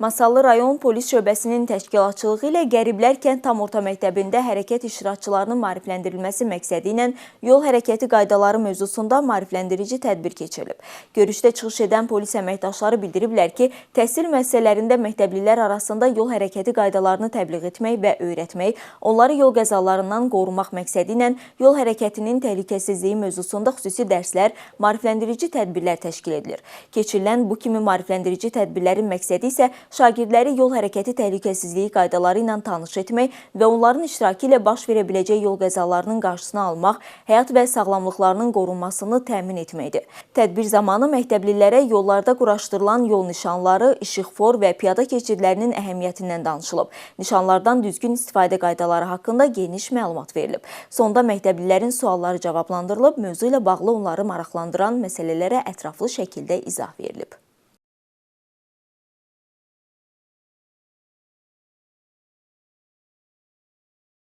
Masallı rayon polis şöbəsinin təşkilatçılığı ilə Qəriblər kənd tam orta məktəbində hərəkət iştirakçılarının maarifləndirilməsi məqsədi ilə yol hərəkəti qaydaları mövzusunda maarifləndirici tədbir keçirilib. Görüşdə çıxış edən polis əməkdaşları bildiriblər ki, təhsil müəssisələrində məktəblilər arasında yol hərəkəti qaydalarını təbliğ etmək və öyrətmək, onları yol qəzalarından qorumaq məqsədi ilə yol hərəkətinin təhlükəsizliyi mövzusunda xüsusi dərslər, maarifləndirici tədbirlər təşkil edilir. Keçirilən bu kimi maarifləndirici tədbirlərin məqsədi isə şagirdləri yol hərəkəti təhlükəsizliyi qaydaları ilə tanış etmək və onların iştirakı ilə baş verə biləcək yol qəzalarının qarşısını almaq, həyat və sağlamlıqlarının qorunmasını təmin etməkdir. Tədbir zamanı məktəblilərə yollarda quraşdırılan yol nişanları, işıqfor və piyada keçidlərinin əhəmiyyətindən danışılıb. Nişanlardan düzgün istifadə qaydaları haqqında geniş məlumat verilib. Sonda məktəblilərin sualları cavablandırılıb, mövzu ilə bağlı onları maraqlandıran məsələlərə ətraflı şəkildə izah verilib.